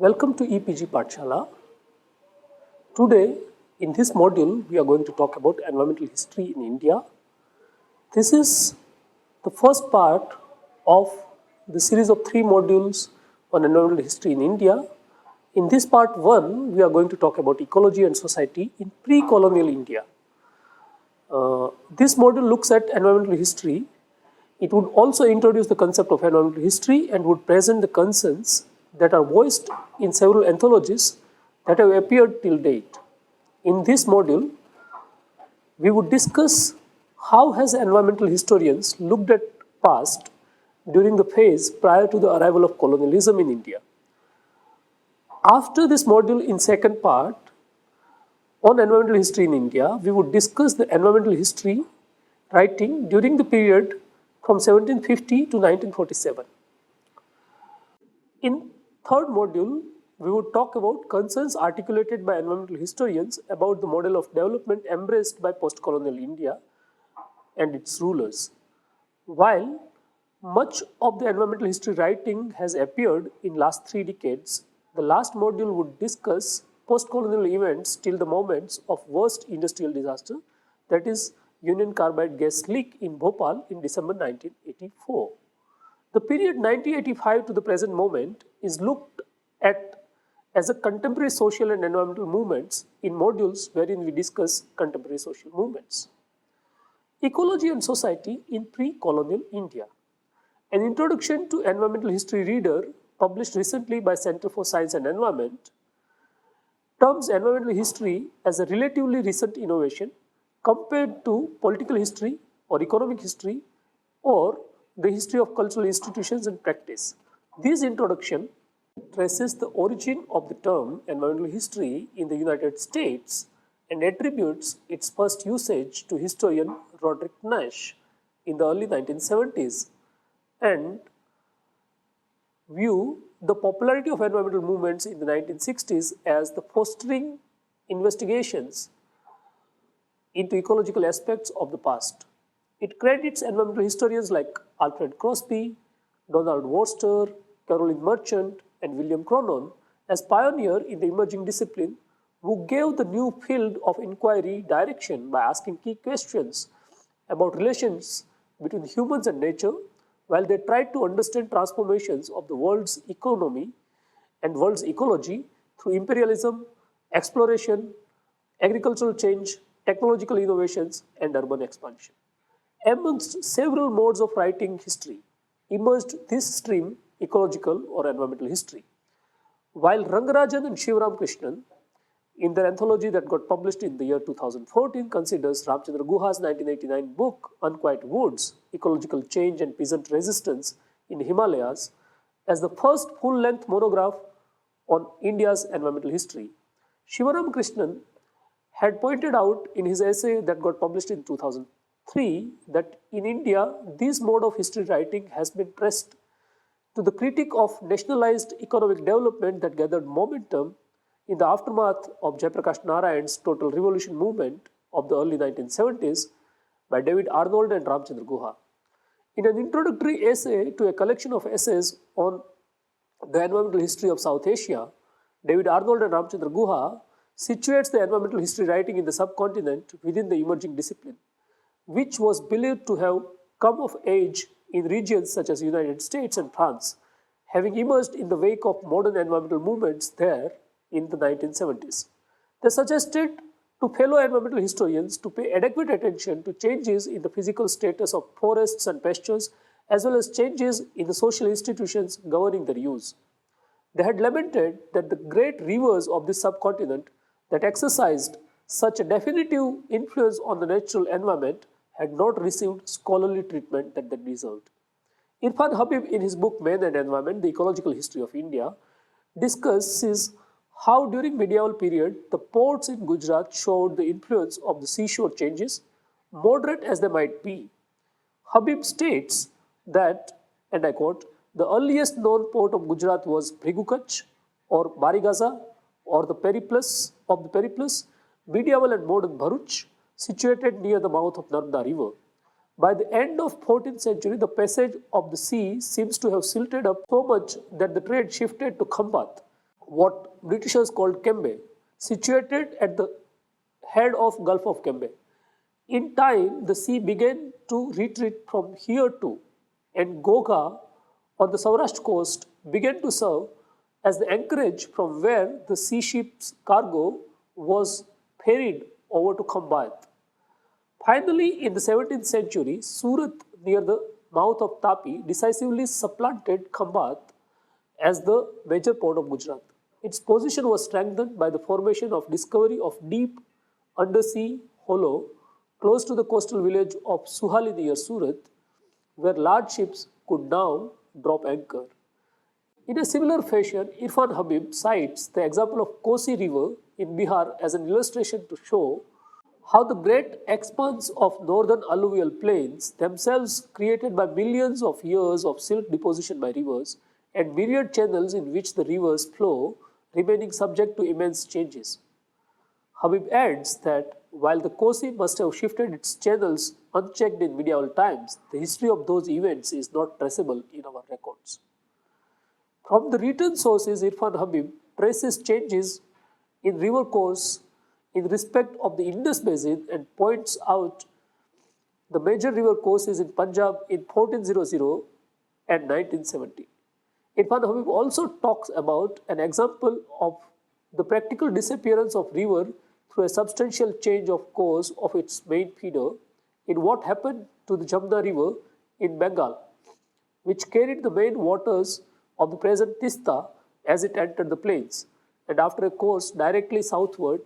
Welcome to EPG Pathshala. Today, in this module, we are going to talk about environmental history in India. This is the first part of the series of 3 modules on environmental history in India. In this part 1, we are going to talk about ecology and society in pre-colonial India. This module looks at environmental history. It would also introduce the concept of environmental history and would present the concerns that are voiced in several anthologies that have appeared till date. In this module, we would discuss how has environmental historians looked at past during the phase prior to the arrival of colonialism in India. After this module, in second part on environmental history in India, we would discuss the environmental history writing during the period from 1750 to 1947. In third module, we would talk about concerns articulated by environmental historians about the model of development embraced by post-colonial India and its rulers. While much of the environmental history writing has appeared in last 3 decades, the last module would discuss post-colonial events till the moments of worst industrial disaster, that is Union Carbide gas leak in Bhopal in December 1984. The period 1985 to the present moment is looked at as a contemporary social and environmental movements in modules wherein we discuss contemporary social movements. Ecology and society in pre-colonial India. An introduction to environmental history reader published recently by Center for Science and Environment terms environmental history as a relatively recent innovation compared to political history or economic history or the history of cultural institutions and practice. This introduction traces the origin of the term environmental history in the United States and attributes its first usage to historian Roderick Nash in the early 1970s and view the popularity of environmental movements in the 1960s as the fostering investigations into ecological aspects of the past. It credits environmental historians like Alfred Crosby, Donald Worcester, Caroline Merchant, and William Cronon as pioneers in the emerging discipline who gave the new field of inquiry direction by asking key questions about relations between humans and nature while they tried to understand transformations of the world's economy and world's ecology through imperialism, exploration, agricultural change, technological innovations, and urban expansion. Amongst several modes of writing history, emerged this stream, ecological or environmental history. While Rangarajan and Shivaram Krishnan, in their anthology that got published in the year 2014, considers Ramchandra Guha's 1989 book, Unquiet Woods, Ecological Change and Peasant Resistance in Himalayas, as the first full-length monograph on India's environmental history. Shivaram Krishnan had pointed out in his essay that got published in 2003 that in India, this mode of history writing has been pressed to the critique of nationalized economic development that gathered momentum in the aftermath of Jayaprakash Narayan's total revolution movement of the early 1970s by David Arnold and Ramchandra Guha. In an introductory essay to a collection of essays on the environmental history of South Asia, David Arnold and Ramchandra Guha situates the environmental history writing in the subcontinent within the emerging discipline, which was believed to have come of age in regions such as the United States and France, having emerged in the wake of modern environmental movements there in the 1970s. They suggested to fellow environmental historians to pay adequate attention to changes in the physical status of forests and pastures as well as changes in the social institutions governing their use. They had lamented that the great rivers of this subcontinent that exercised such a definitive influence on the natural environment had not received scholarly treatment that they deserved. Irfan Habib, in his book Man and Environment, The Ecological History of India, discusses how during medieval period the ports in Gujarat showed the influence of the seashore changes, moderate as they might be. Habib states that, and I quote, the earliest known port of Gujarat was Bhrigukach or Barigaza or the Periplus, medieval and modern Bharuch, situated near the mouth of Narmada river. By the end of 14th century, the passage of the sea seems to have silted up so much that the trade shifted to Khambat, what Britishers called Kembe, situated at the head of Gulf of Kembe. In time, the sea began to retreat from here too, and Goga on the Saurashtra coast began to serve as the anchorage from where the sea ship's cargo was ferried over to Khambat. Finally, in the 17th century, Surat near the mouth of Tapi decisively supplanted Khambat as the major port of Gujarat. Its position was strengthened by the formation of discovery of deep undersea hollow close to the coastal village of Suhali near Surat, where large ships could now drop anchor. In a similar fashion, Irfan Habib cites the example of Kosi River in Bihar as an illustration to show how the great expanse of northern alluvial plains, themselves created by millions of years of silt deposition by rivers, and myriad channels in which the rivers flow, remaining subject to immense changes. Habib adds that while the Kosi must have shifted its channels unchecked in medieval times, the history of those events is not traceable in our records. From the written sources, Irfan Habib traces changes in river course in respect of the Indus Basin and points out the major river courses in Punjab in 1400 and 1970. Irfan Habib also talks about an example of the practical disappearance of river through a substantial change of course of its main feeder in what happened to the Jamna River in Bengal, which carried the main waters of the present Tista as it entered the plains, and after a course directly southward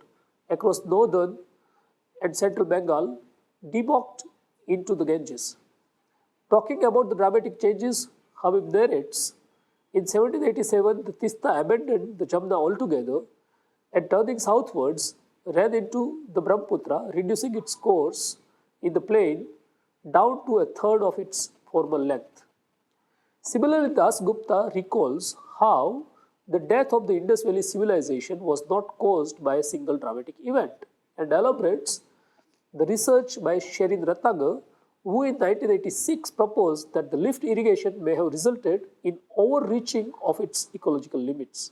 across northern and central Bengal, debouched into the Ganges. Talking about the dramatic changes, Habib narrates, in 1787 the Tista abandoned the Jamna altogether and turning southwards ran into the Brahmaputra, reducing its course in the plain down to a third of its former length. Similarly, Das Gupta recalls how the death of the Indus Valley civilization was not caused by a single dramatic event and elaborates the research by Sherin Ratnagar, who in 1986 proposed that the lift irrigation may have resulted in overreaching of its ecological limits.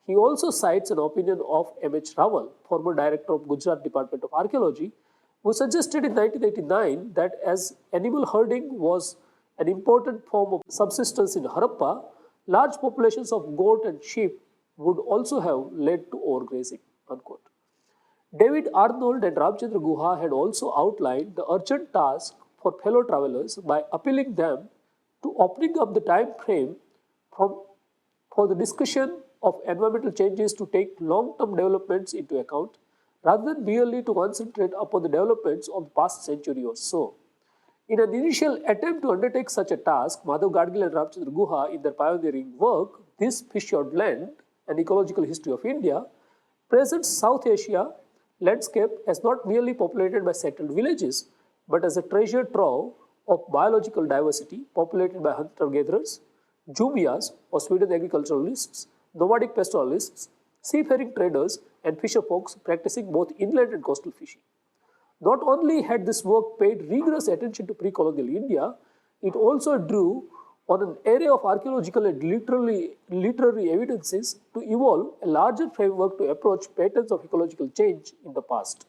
He also cites an opinion of M.H. Rawal, former director of Gujarat Department of Archaeology, who suggested in 1989 that as animal herding was an important form of subsistence in Harappa, large populations of goat and sheep would also have led to overgrazing. Unquote. David Arnold and Ramchandra Guha had also outlined the urgent task for fellow travelers by appealing them to opening up the time frame for the discussion of environmental changes to take long-term developments into account rather than merely to concentrate upon the developments of the past century or so. In an initial attempt to undertake such a task, Madhav Gadgil and Ramchandra Guha, in their pioneering work, This Fissured Land, An Ecological History of India, presents South Asia landscape as not merely populated by settled villages, but as a treasure trove of biological diversity populated by hunter-gatherers, Jumias or Sweden agriculturalists, nomadic pastoralists, seafaring traders, and fisher folks practicing both inland and coastal fishing. Not only had this work paid rigorous attention to pre-colonial India, it also drew on an array of archaeological and literary evidences to evolve a larger framework to approach patterns of ecological change in the past.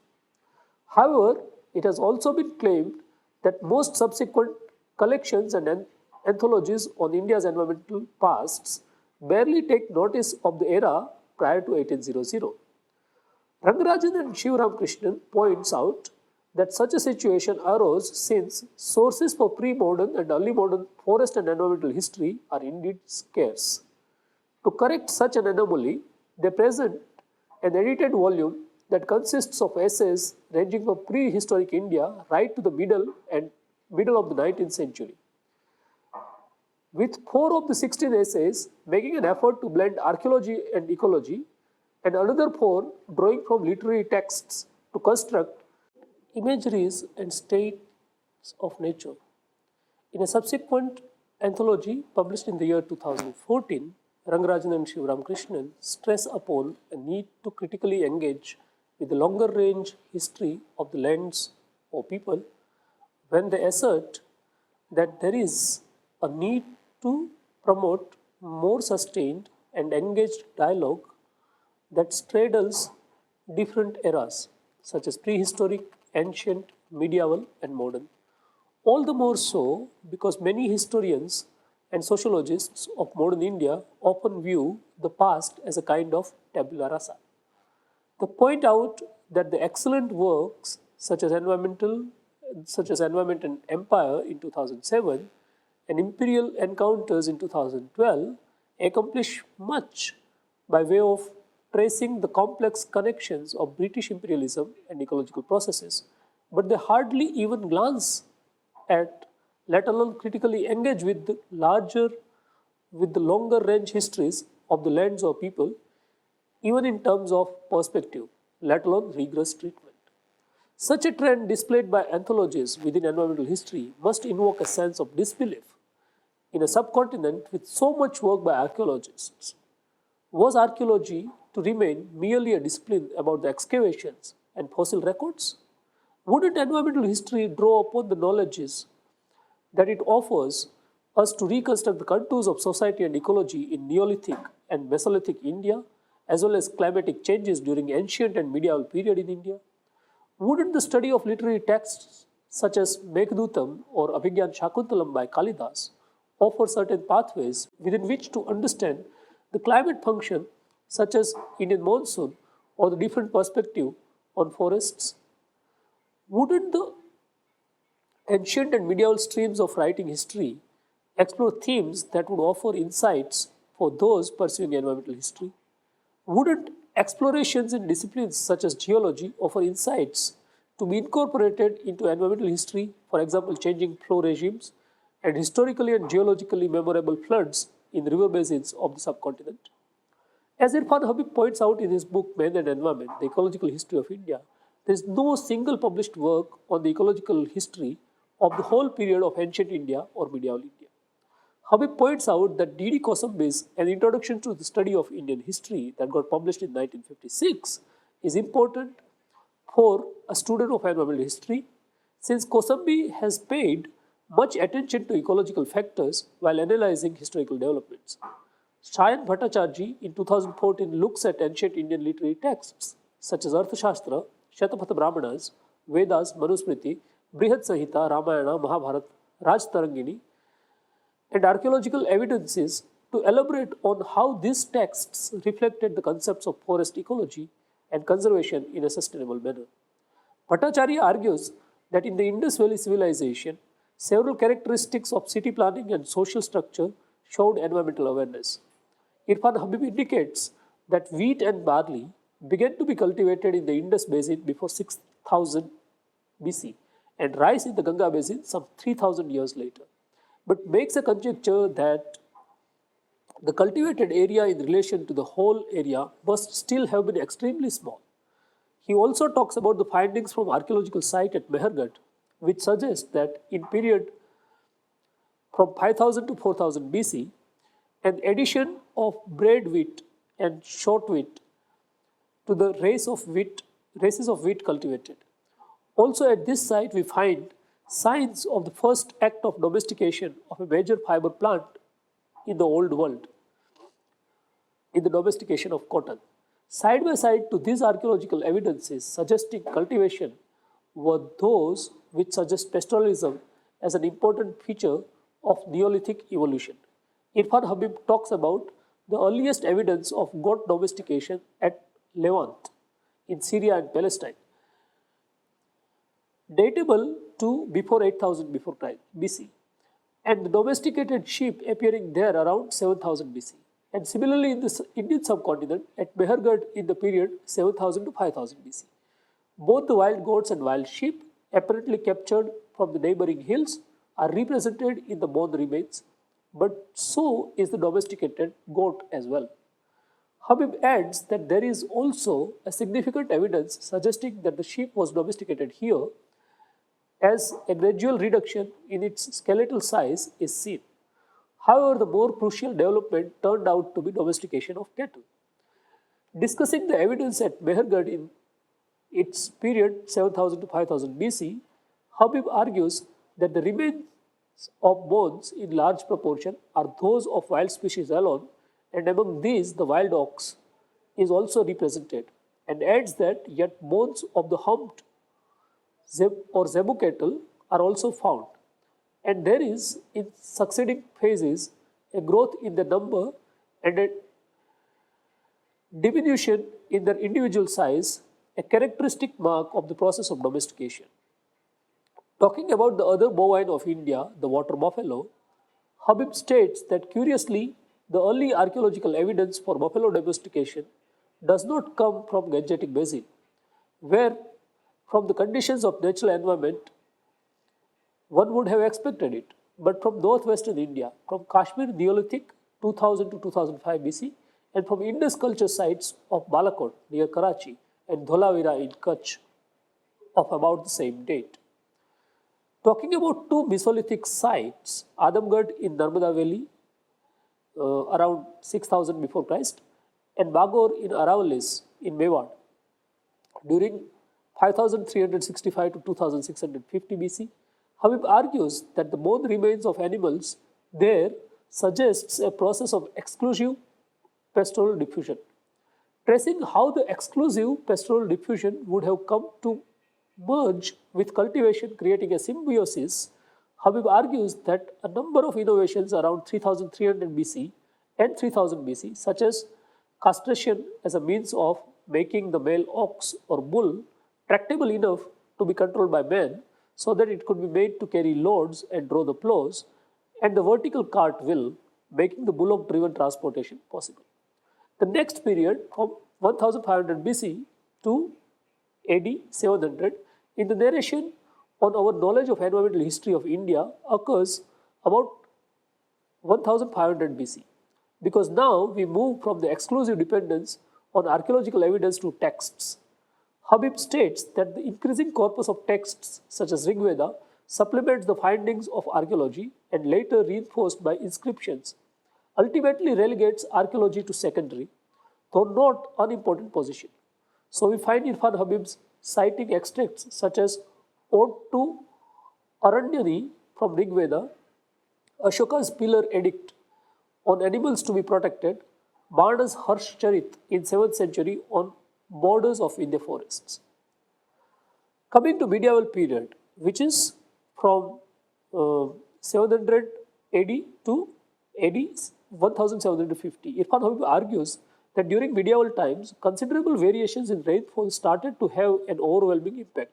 However, it has also been claimed that most subsequent collections and anthologies on India's environmental pasts barely take notice of the era prior to 1800. Rangarajan and Shivram Krishnan points out that such a situation arose since sources for pre-modern and early modern forest and environmental history are indeed scarce. To correct such an anomaly, they present an edited volume that consists of essays ranging from prehistoric India right to the middle of the 19th century. With 4 of the 16 essays making an effort to blend archaeology and ecology, and another 4 drawing from literary texts to construct imageries and states of nature. In a subsequent anthology published in the year 2014, Rangarajan and Shivram Krishnan stress upon a need to critically engage with the longer range history of the lands or people when they assert that there is a need to promote more sustained and engaged dialogue that straddles different eras, such as prehistoric, ancient, medieval, and modern. All the more so because many historians and sociologists of modern India often view the past as a kind of tabula rasa. They point out that the excellent works such as Environment and Empire in 2007 and Imperial Encounters in 2012 accomplish much by way of tracing the complex connections of British imperialism and ecological processes, but they hardly even glance at, let alone critically engage with the longer range histories of the lands or people, even in terms of perspective, let alone rigorous treatment. Such a trend displayed by anthologies within environmental history must invoke a sense of disbelief in a subcontinent with so much work by archaeologists. Was archaeology to remain merely a discipline about the excavations and fossil records? Wouldn't environmental history draw upon the knowledges that it offers us to reconstruct the contours of society and ecology in Neolithic and Mesolithic India, as well as climatic changes during ancient and medieval period in India? Wouldn't the study of literary texts such as Meghdutam or Abhigyan Shakuntalam by Kalidas offer certain pathways within which to understand the climate function such as Indian monsoon or the different perspective on forests? Wouldn't the ancient and medieval streams of writing history explore themes that would offer insights for those pursuing environmental history? Wouldn't explorations in disciplines such as geology offer insights to be incorporated into environmental history, for example, changing flow regimes and historically and geologically memorable floods in river basins of the subcontinent? As Irfan Habib points out in his book Men and Environment, The Ecological History of India, there is no single published work on the ecological history of the whole period of ancient India or medieval India. Habib points out that D.D. Kosambi's An Introduction to the Study of Indian History that got published in 1956 is important for a student of environmental history, since Kosambi has paid much attention to ecological factors while analyzing historical developments. Shayan Bhattacharjee in 2014 looks at ancient Indian literary texts such as Arthashastra, Shatapatha Brahmanas, Vedas, Manusmriti, Brihad Samhita, Ramayana, Mahabharata, Raj Tarangini, and archaeological evidences to elaborate on how these texts reflected the concepts of forest ecology and conservation in a sustainable manner. Bhattacharya argues that in the Indus Valley civilization, several characteristics of city planning and social structure showed environmental awareness. Irfan Habib indicates that wheat and barley began to be cultivated in the Indus Basin before 6000 BC and rice in the Ganga Basin some 3000 years later, but makes a conjecture that the cultivated area in relation to the whole area must still have been extremely small. He also talks about the findings from archaeological site at Mehergarh, which suggest that in period from 5000 to 4000 BC, an addition of braid wheat and short wheat to the races of wheat cultivated. Also at this site we find signs of the first act of domestication of a major fiber plant in the old world, in the domestication of cotton. Side by side to these archaeological evidences suggesting cultivation were those which suggest pastoralism as an important feature of Neolithic evolution. Irfan Habib talks about the earliest evidence of goat domestication at Levant in Syria and Palestine, datable to before 8000 before BC, and the domesticated sheep appearing there around 7000 BC. And similarly in the Indian subcontinent at Mehergarh in the period 7000 to 5000 BC. Both the wild goats and wild sheep, apparently captured from the neighboring hills, are represented in the bone remains, but so is the domesticated goat as well. Habib adds that there is also a significant evidence suggesting that the sheep was domesticated here, as a gradual reduction in its skeletal size is seen. However, the more crucial development turned out to be domestication of cattle. Discussing the evidence at Mehergarh in its period 7000 to 5000 BC, Habib argues that the remains of bones in large proportion are those of wild species alone, and among these the wild ox is also represented, and adds that yet bones of the humped or zebu cattle are also found, and there is in succeeding phases a growth in the number and a diminution in their individual size, a characteristic mark of the process of domestication. Talking about the other bovine of India, the water buffalo, Habib states that curiously, the early archaeological evidence for buffalo domestication does not come from Gangetic Basin, where from the conditions of natural environment one would have expected it, but from northwestern India, from Kashmir Neolithic 2000 to 2005 BC, and from Indus culture sites of Balakot near Karachi and Dholavira in Kutch of about the same date. Talking about two Mesolithic sites, Adamgarh in Narmada Valley around 6000 before Christ, and Bagor in Aravalis in Mewar during 5365 to 2650 BC, Habib argues that the bone remains of animals there suggests a process of exclusive pastoral diffusion. Tracing how the exclusive pastoral diffusion would have come to merge with cultivation, creating a symbiosis, Habib argues that a number of innovations around 3300 BC and 3000 BC, such as castration as a means of making the male ox or bull tractable enough to be controlled by man so that it could be made to carry loads and draw the plows, and the vertical cart wheel, making the bullock-driven transportation possible. The next period, from 1500 BC to AD 700, in the narration on our knowledge of environmental history of India occurs about 1500 BC, because now we move from the exclusive dependence on archaeological evidence to texts. Habib states that the increasing corpus of texts such as Rig Veda supplements the findings of archaeology and later reinforced by inscriptions, ultimately relegates archaeology to secondary, though not unimportant position. So we find Irfan Habib's citing extracts such as Ode to Aranyani from Rig Veda, Ashoka's Pillar Edict on animals to be protected, Barna's Harsh Charit in 7th century on borders of India forests. Coming to medieval period, which is from 700 AD to AD 1750, Irfan Habib argues that during medieval times, considerable variations in rainfall started to have an overwhelming impact.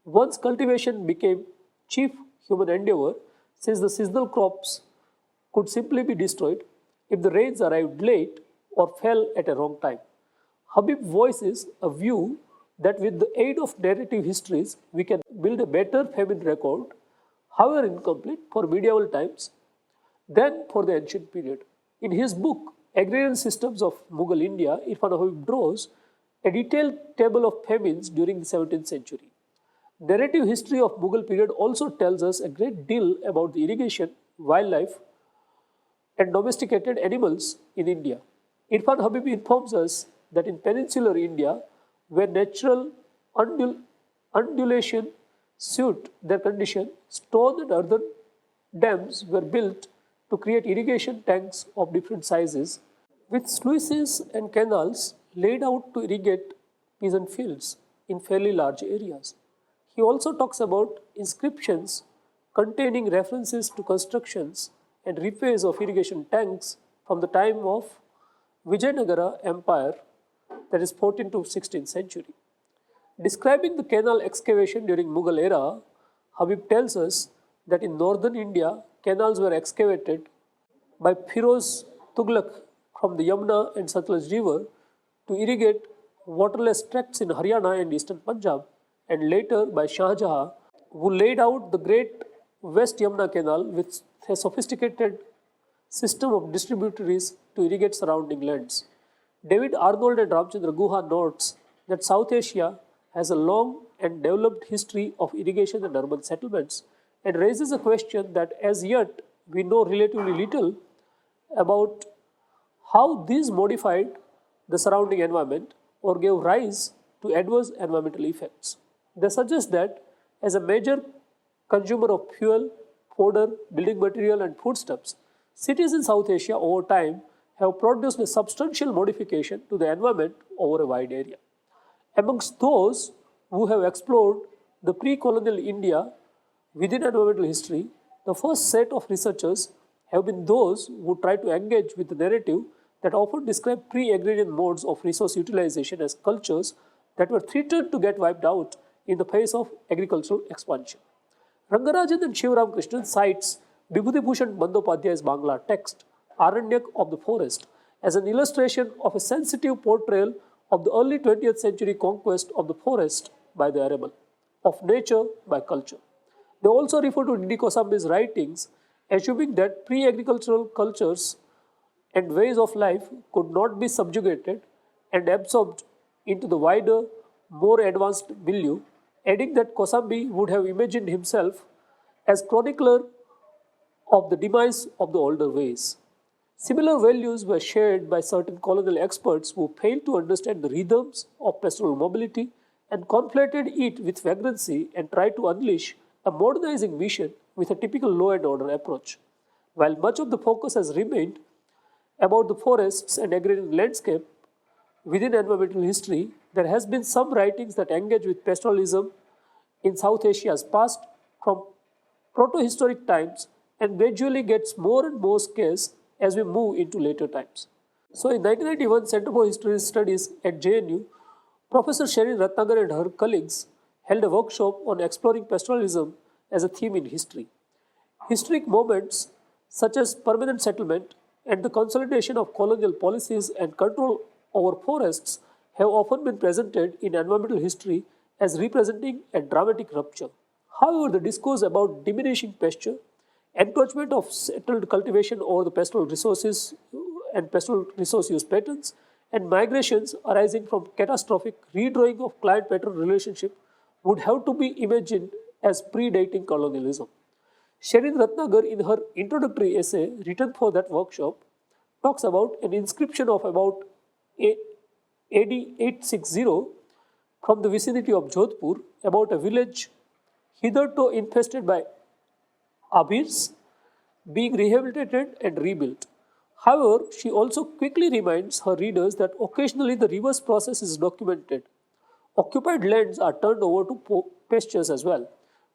Once cultivation became chief human endeavor, since the seasonal crops could simply be destroyed if the rains arrived late or fell at a wrong time. Habib voices a view that with the aid of narrative histories, we can build a better famine record, however incomplete, for medieval times than for the ancient period. In his book, Agrarian Systems of Mughal India, Irfan Habib draws a detailed table of famines during the 17th century. Narrative history of Mughal period also tells us a great deal about the irrigation, wildlife, and domesticated animals in India. Irfan Habib informs us that in peninsular India, where natural undulation suit their condition, stone and earthen dams were built to create irrigation tanks of different sizes, with sluices and canals laid out to irrigate peasant fields in fairly large areas. He also talks about inscriptions containing references to constructions and repairs of irrigation tanks from the time of Vijayanagara Empire, that is 14th to 16th century. Describing the canal excavation during Mughal era, Habib tells us that in northern India, canals were excavated by Firoz Tughlaq from the Yamuna and Satluj river to irrigate waterless tracts in Haryana and eastern Punjab, and later by Shah Jahan, who laid out the great West Yamuna Canal with a sophisticated system of distributaries to irrigate surrounding lands. David Arnold and Ramchandra Guha notes that South Asia has a long and developed history of irrigation and urban settlements, and raises a question that as yet we know relatively little about how these modified the surrounding environment or gave rise to adverse environmental effects. They suggest that as a major consumer of fuel, fodder, building material and foodstuffs, cities in South Asia over time have produced a substantial modification to the environment over a wide area. Amongst those who have explored the pre-colonial India within environmental history, the first set of researchers have been those who try to engage with the narrative that often describe pre-agrarian modes of resource utilization as cultures that were threatened to get wiped out in the face of agricultural expansion. Rangarajan and Shivaram Krishnan cites Bibhuti Bhushan Bandyopadhyay's Bangla text, Aranyak of the Forest, as an illustration of a sensitive portrayal of the early 20th century conquest of the forest by the arable, of nature by culture. They also refer to Didi Kosambi's writings, assuming that pre-agricultural cultures and ways of life could not be subjugated and absorbed into the wider, more advanced milieu, adding that Kosambi would have imagined himself as chronicler of the demise of the older ways. Similar values were shared by certain colonial experts who failed to understand the rhythms of pastoral mobility and conflated it with vagrancy and tried to unleash a modernizing vision with a typical law and order approach. While much of the focus has remained about the forests and agrarian landscape within environmental history, there has been some writings that engage with pastoralism in South Asia's past from proto-historic times and gradually gets more and more scarce as we move into later times. So in 1991, Center for History Studies at JNU, Professor Sherin Ratnagar and her colleagues held a workshop on exploring pastoralism as a theme in history. Historic moments such as permanent settlement and the consolidation of colonial policies and control over forests have often been presented in environmental history as representing a dramatic rupture. However, the discourse about diminishing pasture, encroachment of settled cultivation over the pastoral resources and pastoral resource use patterns, and migrations arising from catastrophic redrawing of client-patron relationship would have to be imagined as predating colonialism. Sherin Ratnagar, in her introductory essay written for that workshop, talks about an inscription of about AD 860 from the vicinity of Jodhpur about a village hitherto infested by Abhirs being rehabilitated and rebuilt. However, she also quickly reminds her readers that occasionally the reverse process is documented. Occupied lands are turned over to pastures as well,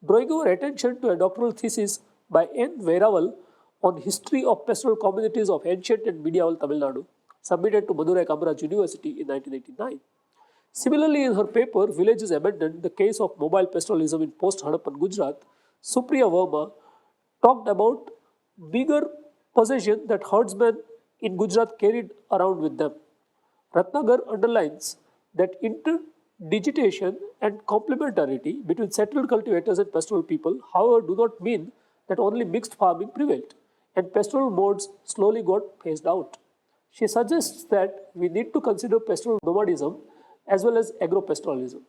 drawing our attention to a doctoral thesis by N. Veeraval on history of pastoral communities of ancient and medieval Tamil Nadu, submitted to Madurai Kamaraj University in 1989. Similarly, in her paper, Villages Abandoned, the case of mobile pastoralism in post-Harappan Gujarat, Supriya Verma talked about bigger possession that herdsmen in Gujarat carried around with them. Ratnagar underlines that interdigitation and complementarity between settled cultivators and pastoral people, however, do not mean that only mixed farming prevailed, and pastoral modes slowly got phased out. She suggests that we need to consider pastoral nomadism as well as agro-pastoralism.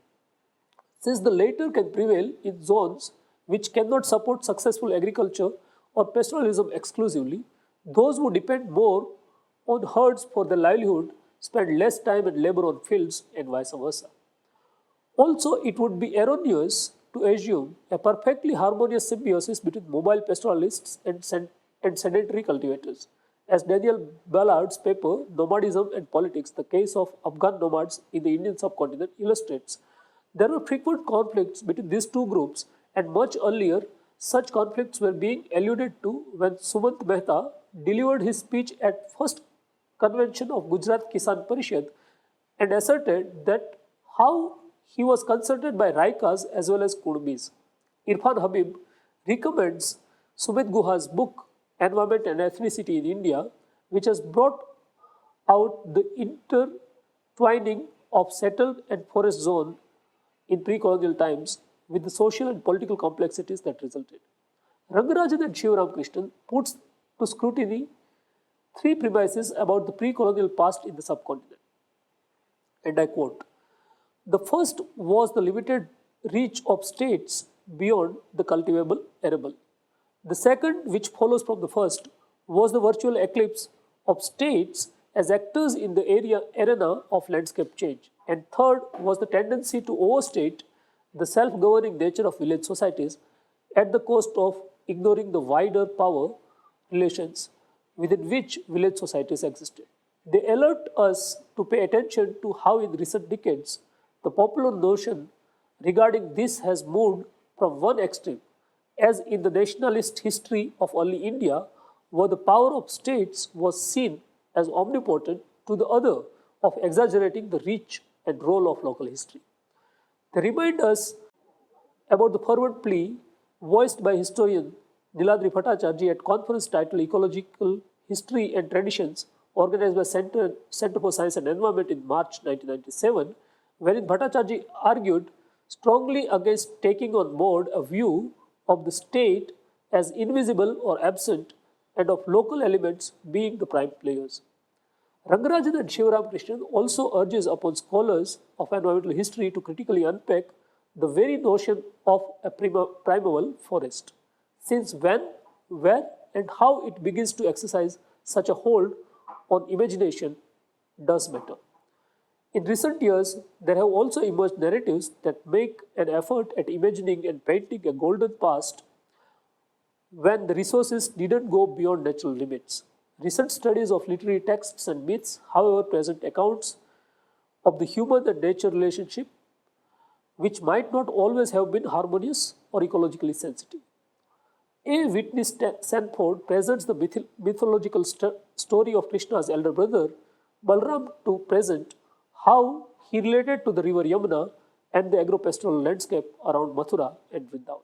Since the latter can prevail in zones which cannot support successful agriculture or pastoralism exclusively, those who depend more on herds for their livelihood spend less time and labor on fields and vice versa. Also, it would be erroneous to assume a perfectly harmonious symbiosis between mobile pastoralists and sedentary cultivators. As Daniel Ballard's paper, Nomadism and Politics, the case of Afghan nomads in the Indian subcontinent, illustrates, there were frequent conflicts between these two groups, and much earlier, such conflicts were being alluded to when Sumant Mehta delivered his speech at first convention of Gujarat Kisan Parishad and asserted that how he was consulted by Raikas as well as Kudbis. Irfan Habib recommends Sumit Guha's book Environment and Ethnicity in India, which has brought out the intertwining of settled and forest zone in pre-colonial times with the social and political complexities that resulted. Rangarajan and Shivaram Krishnan puts to scrutiny three premises about the pre-colonial past in the subcontinent. And I quote, the first was the limited reach of states beyond the cultivable arable. The second, which follows from the first, was the virtual eclipse of states as actors in the arena of landscape change. And third was the tendency to overstate the self-governing nature of village societies at the cost of ignoring the wider power relations within which village societies existed. They alert us to pay attention to how in recent decades the popular notion regarding this has moved from one extreme, as in the nationalist history of early India, where the power of states was seen as omnipotent, to the other of exaggerating the reach and role of local history. They remind us about the fervent plea voiced by historian Niladri Bhattacharjee at conference titled Ecological History and Traditions, organized by Center for Science and Environment in March 1997, wherein Bhattacharjee argued strongly against taking on board a view of the state as invisible or absent and of local elements being the prime players. Rangarajan and Shivaram Krishnan also urges upon scholars of environmental history to critically unpack the very notion of a primeval forest, since when, where, and how it begins to exercise such a hold on imagination does matter. In recent years, there have also emerged narratives that make an effort at imagining and painting a golden past when the resources didn't go beyond natural limits. Recent studies of literary texts and myths, however, present accounts of the human and nature relationship, which might not always have been harmonious or ecologically sensitive. A. Whitney Sanford presents the mythological story of Krishna's elder brother, Balram, to present how he related to the river Yamuna and the agro-pastoral landscape around Mathura and Vrindavan.